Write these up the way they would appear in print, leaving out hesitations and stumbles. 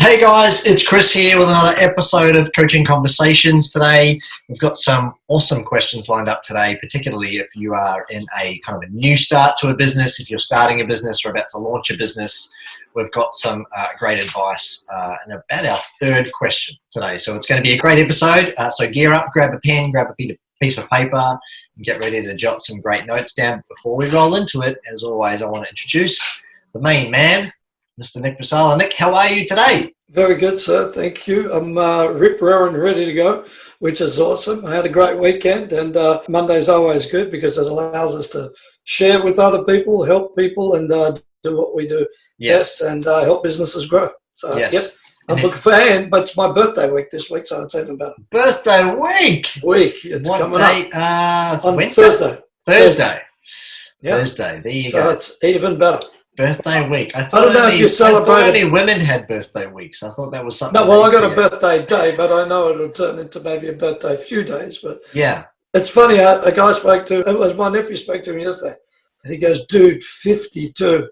Hey guys, it's Chris here with another episode of Coaching Conversations. Today, we've got some awesome questions lined up today, particularly if you are in a kind of a new start to a business, if you're starting a business or about to launch a business. We've got some great advice and about our third question today. So it's going to be a great episode. So gear up, grab a pen, grab a piece of paper, and get ready to jot some great notes down. Before we roll into it, as always, I want to introduce the main man, Mr. Nick Brasala. Nick, how are you today? Very good, sir. Thank you. I'm rip roaring ready to go, which is awesome. I had a great weekend, and Monday's always good because it allows us to share with other people, help people, and do what we do best, and help businesses grow. So, yep, I'm looking for hand, but it's my birthday week this week, so it's even better. Birthday week? It's what coming day? up. On Wednesday? Thursday. Yep. Thursday. There you go. So it's even better. Birthday week. I don't know if you celebrate. I thought only women had birthday weeks. I thought that was something. No, well, I got a birthday day, but I know it'll turn into maybe a birthday few days. But yeah, it's funny. A guy it was my nephew spoke to him yesterday, and he goes, "Dude, 52."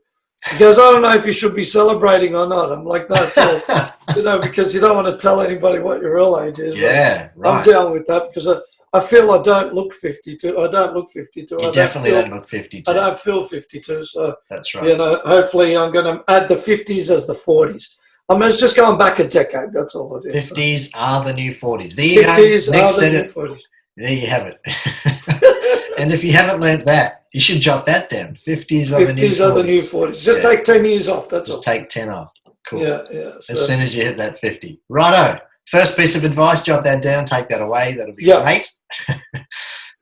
He goes, "I don't know if you should be celebrating or not." I'm like, "No, it's all, because you don't want to tell anybody what your real age is." Yeah, right. I'm down with that because I feel I don't look 52. I don't look 52. You definitely don't look 52. I don't feel 52. So that's right. Hopefully I'm going to add the 50s as the 40s. I mean, it's just going back a decade. That's all it is. 50s are the new 40s. There you 50s go. Nick are the new 40s. There you have it. And if you haven't learnt that, you should jot that down. 50s are the new 40s. 50s are the new 40s. Just take 10 years off. That's all. Just take 10 off. Cool. Yeah. As soon as you hit that 50. Righto. First piece of advice, jot that down, take that away. That'll be great.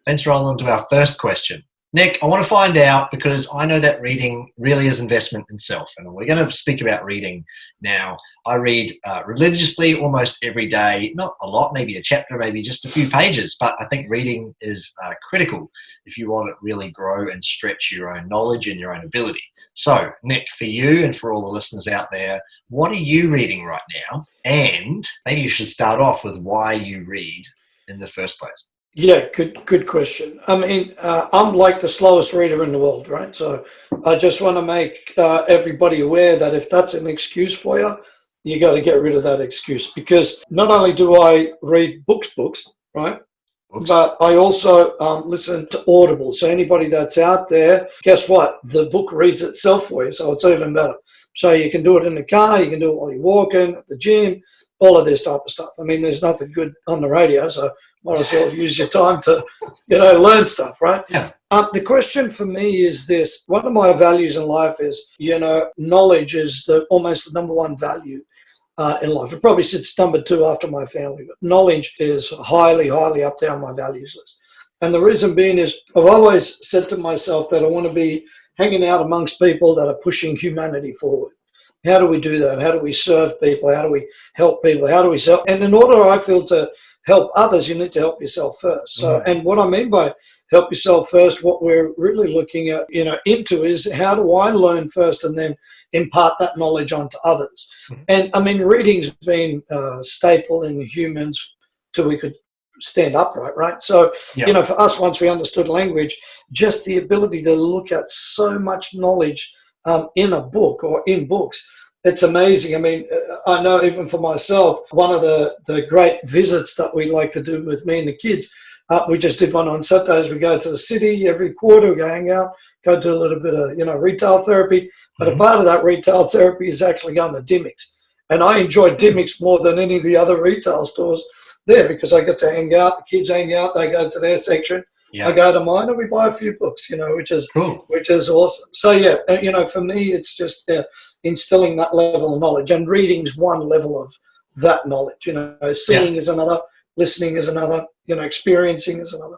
Let's roll on to our first question. Nick, I want to find out, because I know that reading really is investment in self. And we're going to speak about reading now. I read religiously almost every day. Not a lot, maybe a chapter, maybe just a few pages. But I think reading is critical if you want to really grow and stretch your own knowledge and your own ability. So, Nick, for you and for all the listeners out there, what are you reading right now? And maybe you should start off with why you read in the first place. Yeah, good question. I mean, I'm like the slowest reader in the world, right? So I just want to make everybody aware that if that's an excuse for you, you got to get rid of that excuse. Because not only do I read books, right? Oops. But I also listen to Audible. So anybody that's out there, guess what? The book reads itself for you, so it's even better. So you can do it in the car, you can do it while you're walking, at the gym, all of this type of stuff. I mean, there's nothing good on the radio, so might as well use your time to, learn stuff, right? Yeah. The question for me is this. One of my values in life is, knowledge is almost the number one value in life. It probably sits number two after my family, but knowledge is highly, highly up there on my values list. And the reason being is I've always said to myself that I want to be hanging out amongst people that are pushing humanity forward. How do we do that? How do we serve people? How do we help people? How do we sell? And in order, I feel, to help others, you need to help yourself first. So, and what I mean by help yourself first, what we're really looking at, into is how do I learn first and then impart that knowledge onto others? And I mean, reading's been a staple in humans till we could stand upright, right? So, for us, once we understood language, just the ability to look at so much knowledge in a book or in books, it's amazing. I mean, I know even for myself, one of the great visits that we like to do with me and the kids, we just did one on Saturdays. We go to the city every quarter, we go hang out, go do a little bit of, retail therapy. But a part of that retail therapy is actually going to Dymocks. And I enjoy Dymocks more than any of the other retail stores there because I get to hang out, the kids hang out, they go to their section. Yeah. I go to mine and we buy a few books, which is cool. Which is awesome. So, for me, it's just instilling that level of knowledge, and reading's one level of that knowledge. Seeing is another, listening is another, experiencing is another.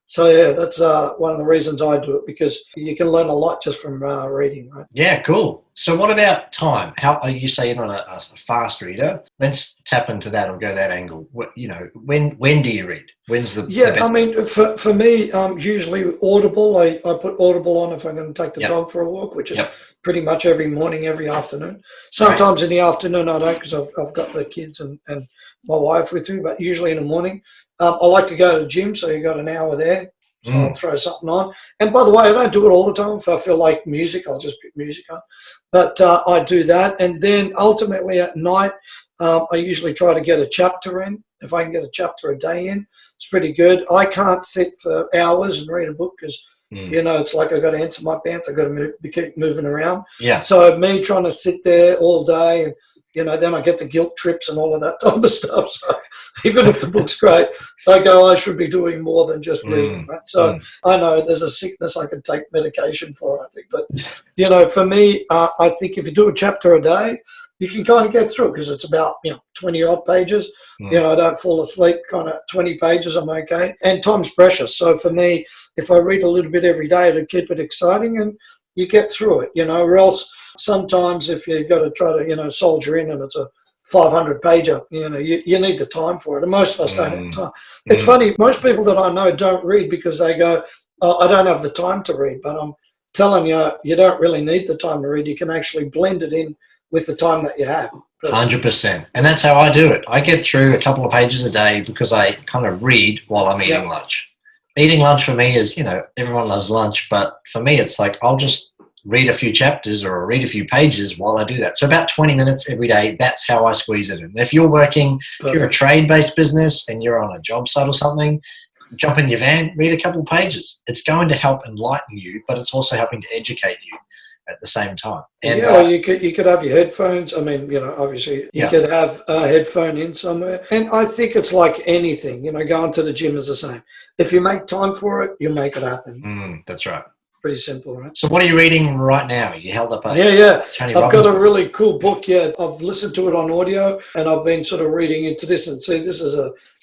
So, that's one of the reasons I do it, because you can learn a lot just from reading, right? Yeah, cool. So what about time? How you say you're not a fast reader? Let's tap into that or go that angle. When do you read? When's the best? I mean, for me, usually Audible. I put Audible on if I'm going to take the dog for a walk, which is pretty much every morning, every afternoon. Sometimes in the afternoon I don't, because I've got the kids and my wife with me, but usually in the morning. I like to go to the gym, so you got an hour there. So I'll throw something on. And by the way, I don't do it all the time. If I feel like music, I'll just put music on. But I do that. And then ultimately at night, I usually try to get a chapter in. If I can get a chapter a day in, it's pretty good. I can't sit for hours and read a book because, it's like I've got to answer my pants. I've got to keep moving around. Yeah. So me trying to sit there all day and, then I get the guilt trips and all of that type of stuff. So even if the book's great, I go, I should be doing more than just reading. Right? So I know there's a sickness I can take medication for, I think. But, for me, I think if you do a chapter a day, you can kind of get through because it's about 20 odd pages. I don't fall asleep. Kind of 20 pages, I'm okay. And time's precious. So for me, if I read a little bit every day to keep it exciting, and you get through it, or else sometimes if you've got to try to soldier in and it's a 500 pager, you need the time for it, and most of us don't have time. It's funny, most people that I know don't read because they go, I don't have the time to read. But I'm telling you, you don't really need the time to read. You can actually blend it in with the time that you have. 100%. And that's how I do it. I get through a couple of pages a day because I kind of read while I'm eating lunch. Eating lunch for me is, everyone loves lunch, but for me it's like I'll just read a few chapters or read a few pages while I do that. So about 20 minutes every day, that's how I squeeze it in. If you're working, if you're a trade-based business and you're on a job site or something, jump in your van, read a couple of pages. It's going to help enlighten you, but it's also helping to educate you at the same time. And you could have your headphones. I mean, obviously you could have a headphone in somewhere. And I think it's like anything, going to the gym is the same. If you make time for it, you make it happen. That's right. Pretty simple, right? So what are you reading right now? You held up Tony I've got a really cool book. I've listened to it on audio and I've been sort of reading into this, and see, this is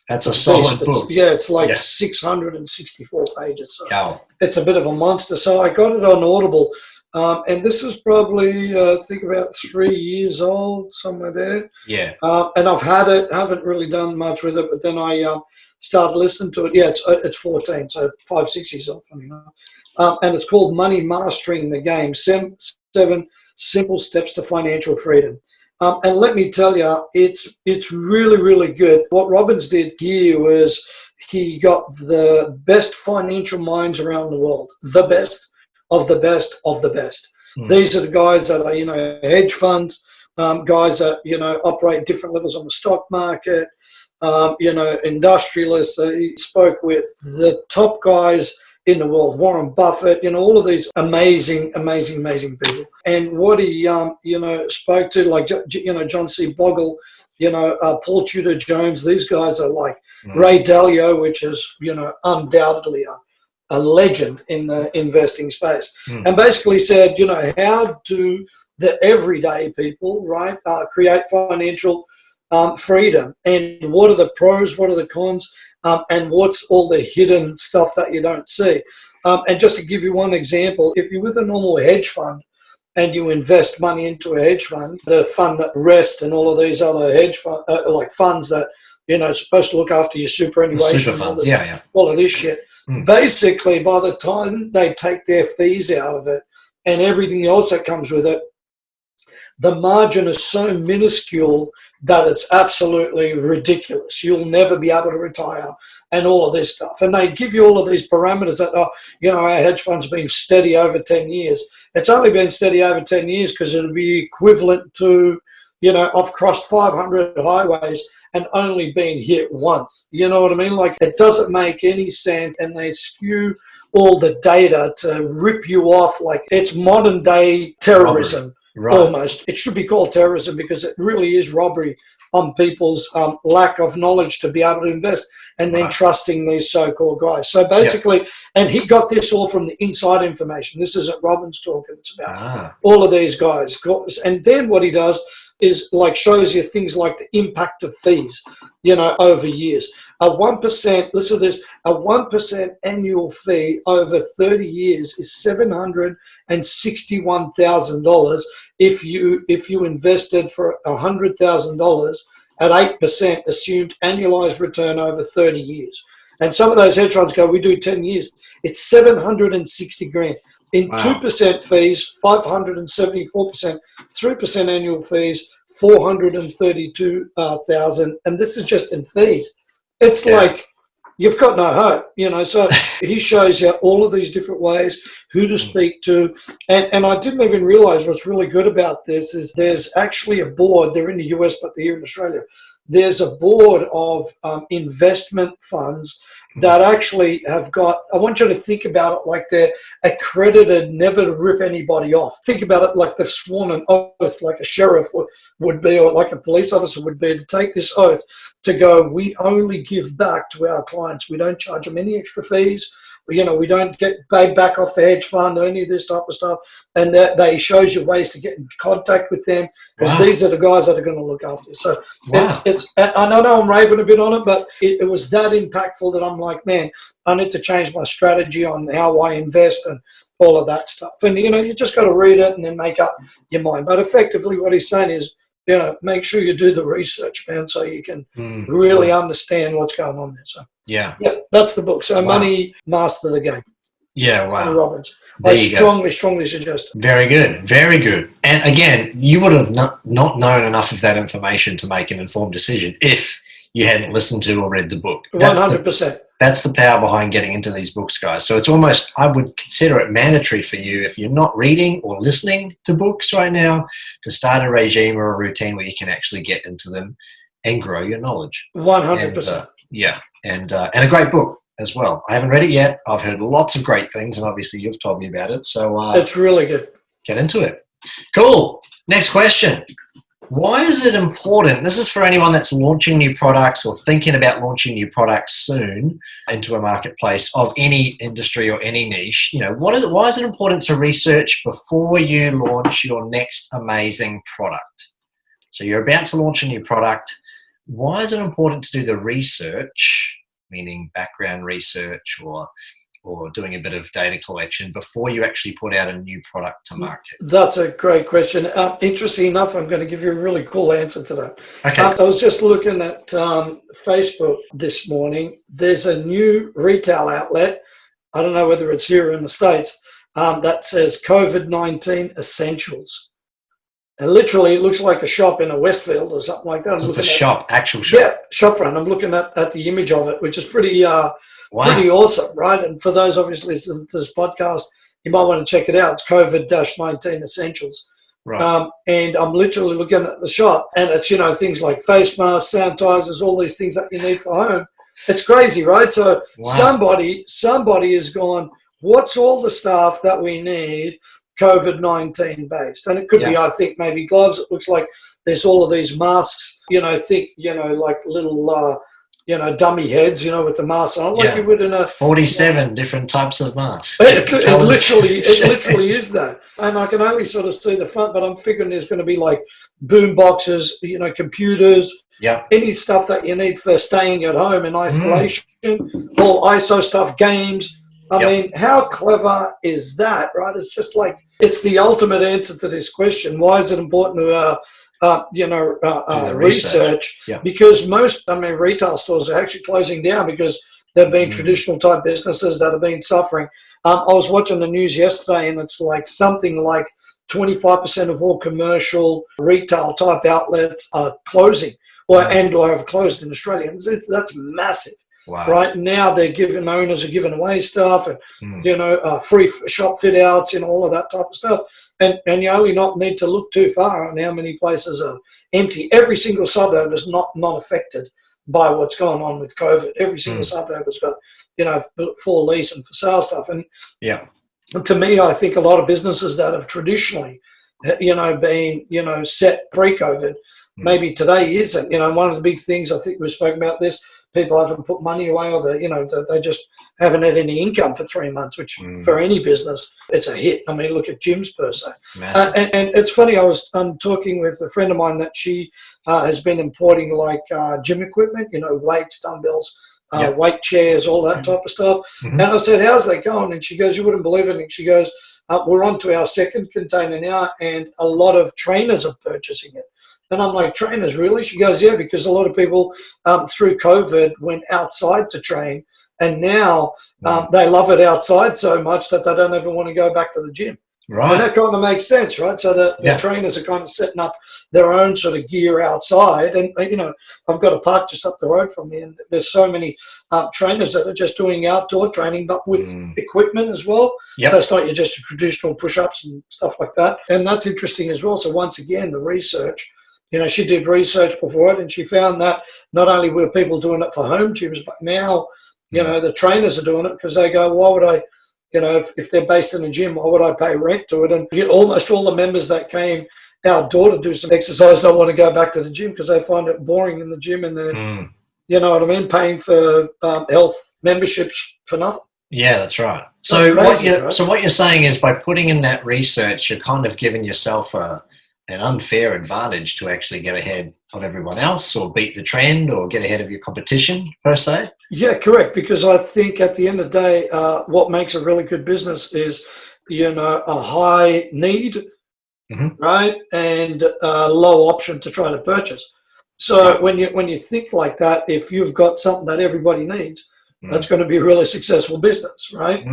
that's a solid book. It's like 664 pages. So it's a bit of a monster. So I got it on Audible. And this is probably, I think, about 3 years old, somewhere there. Yeah. And I've had it, haven't really done much with it, but then I started listening to it. Yeah, it's 14, so 5-6 years old, funny enough. And it's called Money Mastering the Game, 7 Simple Steps to Financial Freedom. And let me tell you, it's really, really good. What Robbins did here was he got the best financial minds around the world, the best of the best of the best. These are the guys that are, hedge funds, guys that, operate different levels on the stock market, industrialists. He spoke with the top guys in the world, Warren Buffett, all of these amazing, amazing, amazing people. And what he, spoke to, like, John C. Bogle, Paul Tudor Jones, these guys are like Ray Dalio, which is, undoubtedly a legend in the investing space. And basically said, how do the everyday people, right, create financial freedom, and what are the pros, what are the cons, and what's all the hidden stuff that you don't see. And just to give you one example, if you're with a normal hedge fund and you invest money into a hedge fund, the fund that Rest and all of these other hedge fund, like funds that, supposed to look after your superannuation, super funds, all of this shit. Basically, by the time they take their fees out of it and everything else that comes with it, the margin is so minuscule that it's absolutely ridiculous. You'll never be able to retire and all of this stuff. And they give you all of these parameters that, our hedge fund's been steady over 10 years. It's only been steady over 10 years because it'll be equivalent to, I've crossed 500 highways and only been hit once. You know what I mean? Like, it doesn't make any sense, and they skew all the data to rip you off like it's modern day terrorism. Right. Almost. It should be called terrorism because it really is robbery on people's lack of knowledge to be able to invest, and then trusting these so-called guys. So basically, and he got this all from the inside information. This isn't Robbins talking. It's about all of these guys. And then what he does is like shows you things like the impact of fees, over years. A 1%, listen to this, a 1% annual fee over 30 years is $761,000 if you invested for $100,000 at 8% assumed annualized return over 30 years. And some of those hedge funds go, we do 10 years. It's 760 grand. In 2% fees, 574%, 3% annual fees, 432,000. And this is just in fees. It's like you've got no hope, So he shows you all of these different ways, who to speak to. And I didn't even realize what's really good about this is there's actually a board. They're in the US, but they're here in Australia. There's a board of investment funds that actually have got, I want you to think about it like they're accredited never to rip anybody off. Think about it like they've sworn an oath, like a sheriff would be, or like a police officer would be, to take this oath to go, we only give back to our clients. We don't charge them any extra fees. We don't get paid back off the hedge fund or any of this type of stuff. And they shows you ways to get in contact with them, because these are the guys that are going to look after you. So it's I know I'm raving a bit on it, but it was that impactful that I'm like, man, I need to change my strategy on how I invest and all of that stuff. And, you just got to read it and then make up your mind. But effectively what he's saying is, make sure you do the research, man, so you can really understand what's going on there. So yeah, that's the book. So Money Master the Game. Yeah, wow. Tony Robbins. I strongly suggest it. Very good, very good. And again, you would have not known enough of that information to make an informed decision if you hadn't listened to or read the book. 100%. That's the power behind getting into these books, guys. So it's almost, I would consider it mandatory for you, if you're not reading or listening to books right now, to start a regime or a routine where you can actually get into them and grow your knowledge. 100%. And a great book as well. I haven't read it yet. I've heard lots of great things, and obviously you've told me about it. So it's really good. Get into it. Cool. Next question. Why is it important? This is for anyone that's launching new products or thinking about launching new products soon into a marketplace of any industry or any niche. Why is it important to research before you launch your next amazing product? So you're about to launch a new product. Why is it important to do the research, meaning background research or doing a bit of data collection before you actually put out a new product to market? That's a great question. Interesting enough, I'm going to give you a really cool answer to that. Okay. I was just looking at Facebook this morning. There's a new retail outlet. I don't know whether it's here in the States, that says COVID-19 Essentials. And literally, it looks like a shop in a Westfield or something like that. It's a shop, actual shop. Yeah, shop front. I'm looking at the image of it, which is pretty awesome, right? And for those obviously listening to this podcast, you might want to check it out. It's COVID-19 Essentials. Right. And I'm literally looking at the shop, and it's, things like face masks, sanitizers, all these things that you need for home. It's crazy, right? So somebody has gone, what's all the stuff that we need COVID-19 based? And it could be, I think, maybe gloves. It looks like there's all of these masks, like little, dummy heads, with the mask on, like you would in a 47 different types of masks. It literally is that. And I can only sort of see the front, but I'm figuring there's going to be like boom boxes, computers, any stuff that you need for staying at home in isolation, all ISO stuff, games. I mean, how clever is that, right? It's just like, it's the ultimate answer to this question. Why is it important to research? Because most, retail stores are actually closing down because they've been traditional type businesses that have been suffering. I was watching the news yesterday, and it's like something like 25% of all commercial retail type outlets are closing or have closed in Australia. And that's massive. Wow. Right now, owners are giving away stuff, and free shop fit outs, all of that type of stuff. And you only not need to look too far on how many places are empty. Every single suburb is not affected by what's going on with COVID. Every single suburb has got full lease and for sale stuff. And to me, I think a lot of businesses that have traditionally been set pre-COVID, maybe today isn't. One of the big things, I think we've spoken about this, people haven't put money away, or they just haven't had any income for 3 months, which for any business, it's a hit. I mean, look at gyms per se. And it's funny, I was talking with a friend of mine that she has been importing like gym equipment, weights, dumbbells, weight chairs, all that type of stuff. And I said, how's that going? And she goes, you wouldn't believe it. And she goes, we're on to our second container now, and a lot of trainers are purchasing it. And I'm like, trainers, really? She goes, yeah, because a lot of people through COVID went outside to train, and now they love it outside so much that they don't ever want to go back to the gym. Right. And that kind of makes sense, right? So the trainers are kind of setting up their own sort of gear outside. And, I've got a park just up the road from me, and there's so many trainers that are just doing outdoor training, but with equipment as well. Yep. So it's not just your traditional push-ups and stuff like that. And that's interesting as well. So once again, the research, she did research before it, and she found that not only were people doing it for home gyms, but now, the trainers are doing it because they go, why would I, if they're based in a gym, why would I pay rent to it? And almost all the members that came outdoor to do some exercise don't want to go back to the gym because they find it boring in the gym, and they're, you know what I mean, paying for health memberships for nothing. Yeah, that's right. So what you're saying is by putting in that research, you're kind of giving yourself an unfair advantage to actually get ahead of everyone else or beat the trend or get ahead of your competition, per se? Yeah, correct. Because I think at the end of the day, what makes a really good business is, a high need, right, and a low option to try to purchase. So when you think like that, if you've got something that everybody needs, that's going to be a really successful business, right?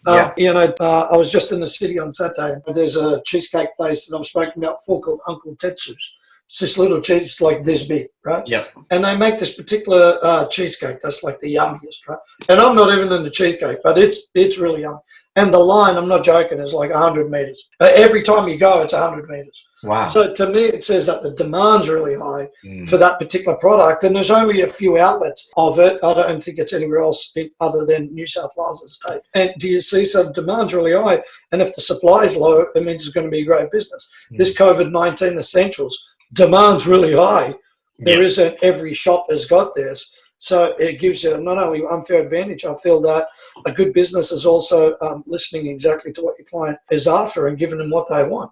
I was just in the city on Saturday. There's a cheesecake place that I've spoken about before called Uncle Tetsu's. It's this little cheese like this big, right? Yep. And they make this particular cheesecake that's like the yummiest, right? And I'm not even into cheesecake, but it's really yummy. And the line, I'm not joking, is like 100 meters. Every time you go, it's 100 meters. Wow. So to me, it says that the demand's really high for that particular product. And there's only a few outlets of it. I don't think it's anywhere else other than New South Wales as a state. And do you see? So the demand's really high. And if the supply is low, it means it's going to be a great business. This COVID-19 essentials, demand's really high. There isn't every shop has got this. So it gives you not only unfair advantage, I feel that a good business is also listening exactly to what your client is after and giving them what they want.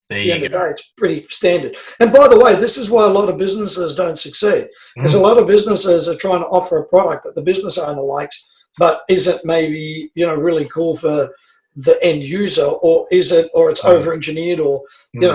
At the end of the day, it's pretty standard. And by the way, this is why a lot of businesses don't succeed. Because a lot of businesses are trying to offer a product that the business owner likes, but isn't maybe, really cool for the end user, or it's over-engineered, or,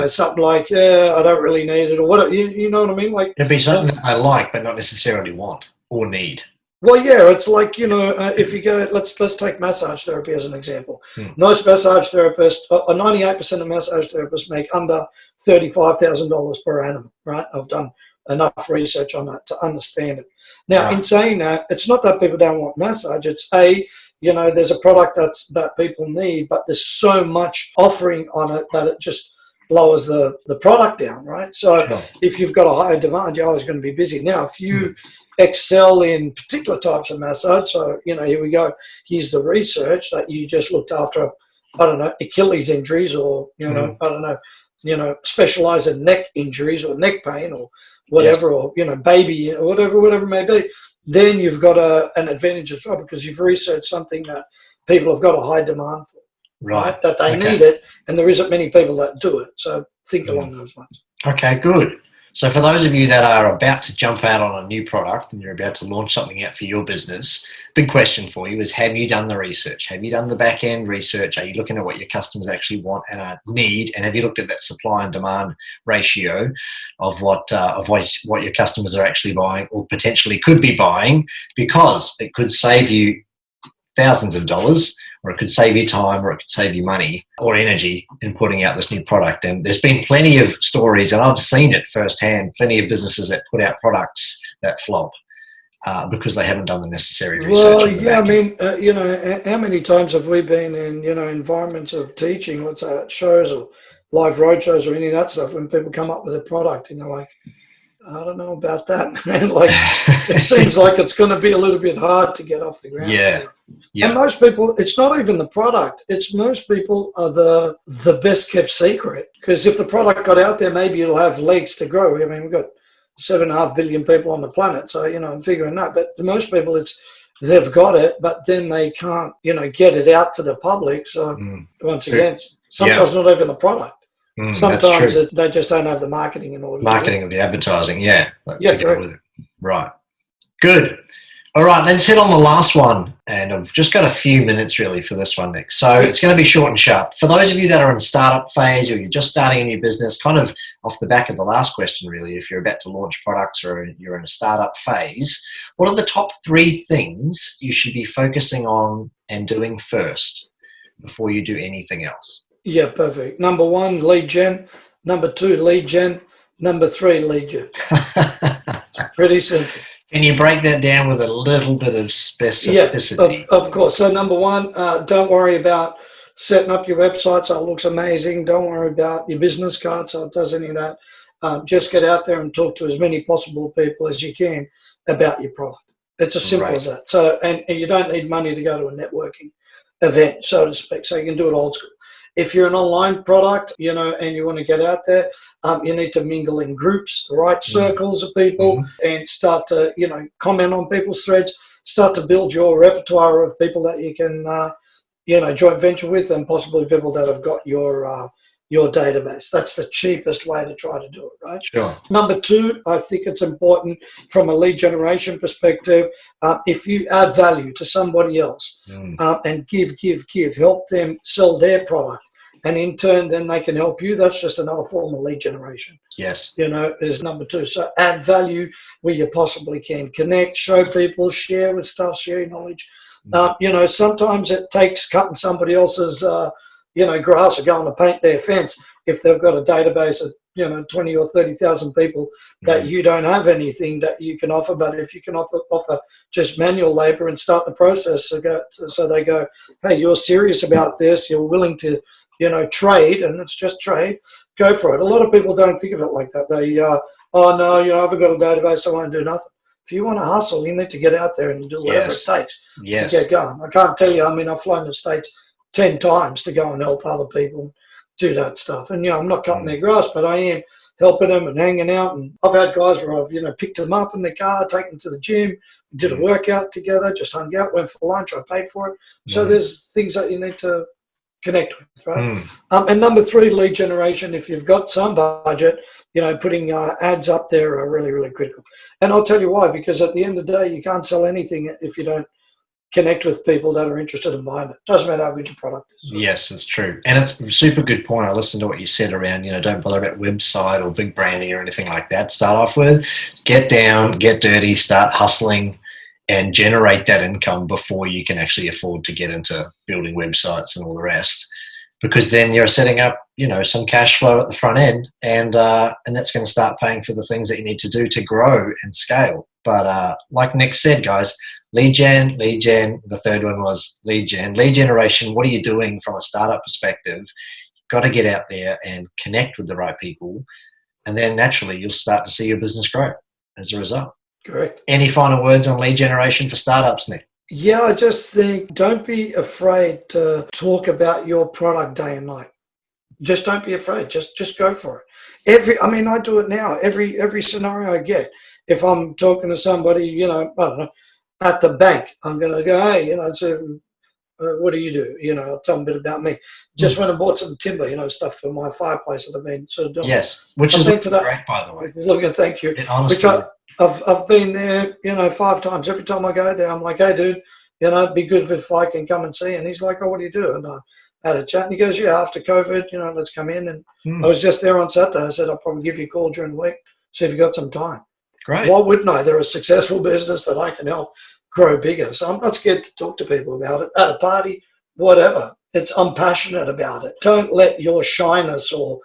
something like, I don't really need it, or whatever. You know what I mean? Like, it'd be something that I like, but not necessarily want or need. Well, yeah, it's like, if you go, let's take massage therapy as an example. Most massage therapists, 98% of massage therapists make under $35,000 per annum, right? I've done enough research on that to understand it. Now, in saying that, it's not that people don't want massage. It's there's a product that people need, but there's so much offering on it that it just lowers the product down, right? So if you've got a higher demand, you're always going to be busy. Now, if you excel in particular types of massage, so, here we go, here's the research that you just looked after, Achilles injuries, or, specialize in neck injuries or neck pain or whatever, or, baby, or whatever it may be, then you've got an advantage as well, because you've researched something that people have got a high demand for. Right, that they need it, and there isn't many people that do it. So think along those lines. Okay, good. So for those of you that are about to jump out on a new product and you're about to launch something out for your business, big question for you is, have you done the research? Have you done the back end research? Are you looking at what your customers actually want and need? And have you looked at that supply and demand ratio of what your customers are actually buying or potentially could be buying, because it could save you thousands of dollars, or it could save you time, or it could save you money or energy in putting out this new product. And there's been plenty of stories, and I've seen it firsthand, plenty of businesses that put out products that flop because they haven't done the necessary research. Well, yeah, I mean, how many times have we been in, environments of teaching, let's say at shows or live road shows or any of that stuff, when people come up with a product and they're like, I don't know about that, man. Like, it seems like it's going to be a little bit hard to get off the ground. Yeah. And most people, it's not even the product. It's most people are the best kept secret. Because if the product got out there, maybe it'll have legs to grow. I mean, we've got 7.5 billion people on the planet. So, I'm figuring that. But to most people, they've got it, but then they can't, get it out to the public. So once again, sometimes not even the product. Sometimes they just don't have the marketing in order. Marketing or the advertising, to go with it. Right. Good. All right, let's hit on the last one. And I've just got a few minutes really for this one, Nick. So it's going to be short and sharp. For those of you that are in the startup phase, or you're just starting a new business, kind of off the back of the last question really, if you're about to launch products or you're in a startup phase, what are the top 3 things you should be focusing on and doing first before you do anything else? Yeah, perfect. Number 1, lead gen. Number 2, lead gen. Number 3, lead gen. Pretty simple. Can you break that down with a little bit of Yeah, specificity? of course. So number 1, don't worry about setting up your website so it looks amazing. Don't worry about your business card so it does any of that. Just get out there and talk to as many possible people as you can about your product. It's as simple as that. So, and you don't need money to go to a networking event, so to speak. So you can do it old school. If you're an online product, and you want to get out there, you need to mingle in groups, the right circles of people, and start to, comment on people's threads, start to build your repertoire of people that you can, joint venture with, and possibly people that have got your database. That's the cheapest way to try to do it, right? Sure. Number 2, I think it's important from a lead generation perspective, if you add value to somebody else and give, help them sell their product, and in turn, then they can help you. That's just another form of lead generation. Yes. Is number 2. So add value where you possibly can. Connect, show people, share with stuff, share your knowledge. Sometimes it takes cutting somebody else's grass or going to paint their fence if they've got a database of 20 or 30,000 people that you don't have anything that you can offer. But if you can offer just manual labor and start the process, so they go, hey, you're serious about this, you're willing to trade, and it's just trade, go for it. A lot of people don't think of it like that. They oh no, I haven't got a database, I won't do nothing. If you want to hustle, you need to get out there and do whatever it takes to get going. I can't tell you, I've flown to the States 10 times to go and help other people do that stuff. And, I'm not cutting their grass, but I am helping them and hanging out. And I've had guys where I've, picked them up in the car, taken them to the gym, did a workout together, just hung out, went for lunch, I paid for it. So there's things that you need to connect with, right? And number 3, lead generation. If you've got some budget, putting ads up there are really, really critical. And I'll tell you why, because at the end of the day, you can't sell anything if you don't connect with people that are interested in buying it. Doesn't matter how good your product is. Yes, it's true. And it's a super good point. I listened to what you said around, don't bother about website or big branding or anything like that. Start off with, get down, get dirty, start hustling, and generate that income before you can actually afford to get into building websites and all the rest. Because then you're setting up, some cash flow at the front end, and that's going to start paying for the things that you need to do to grow and scale. But like Nick said, guys, lead gen. The third one was lead gen. Lead generation, what are you doing from a startup perspective? You've got to get out there and connect with the right people, and then naturally you'll start to see your business grow as a result. Correct. Any final words on lead generation for startups, Nick? Yeah, I just think don't be afraid to talk about your product day and night. Just don't be afraid. Just go for it. I do it now. Every scenario I get, if I'm talking to somebody, I don't know, at the bank, I'm going to go, hey, what do you do? I'll tell them a bit about me. Just went and bought some timber, stuff for my fireplace that I've been sort of doing. Yes, which is great, by the way. Look, thank you. Honestly, I've been there, 5 times. Every time I go there, I'm like, hey, dude, it'd be good if I can come and see. And he's like, oh, what do you do? And I had a chat, and he goes, yeah, after COVID, let's come in. And I was just there on Saturday. I said, I'll probably give you a call during the week, see if you got some time. Great. Why wouldn't I? They're a successful business that I can help grow bigger. So I'm not scared to talk to people about it at a party, whatever. I'm passionate about it. Don't let your shyness or,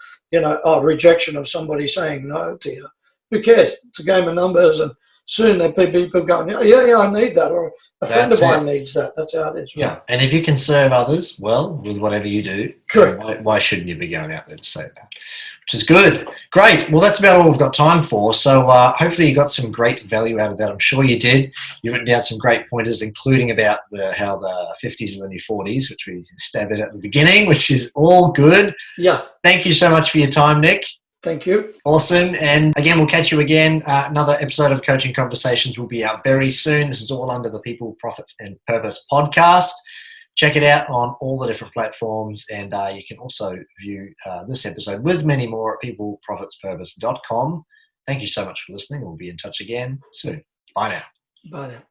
rejection of somebody saying no to you. Who cares? It's a game of numbers, and soon there'll be people going, yeah, I need that, or a friend of mine needs that. That's how it is. Right? Yeah, and if you can serve others well with whatever you do, correct. Why shouldn't you be going out there to say that? Which is good. Great. Well, that's about all we've got time for. So hopefully you got some great value out of that. I'm sure you did. You've written down some great pointers, including about how the 50s are the new 40s, which we stabbed at the beginning, which is all good. Yeah. Thank you so much for your time, Nick. Thank you. Awesome. And again, we'll catch you again. Another episode of Coaching Conversations will be out very soon. This is all under the People, Profits and Purpose podcast. Check it out on all the different platforms. And you can also view this episode with many more at peopleprofitspurpose.com. Thank you so much for listening. We'll be in touch again soon. Bye now. Bye now.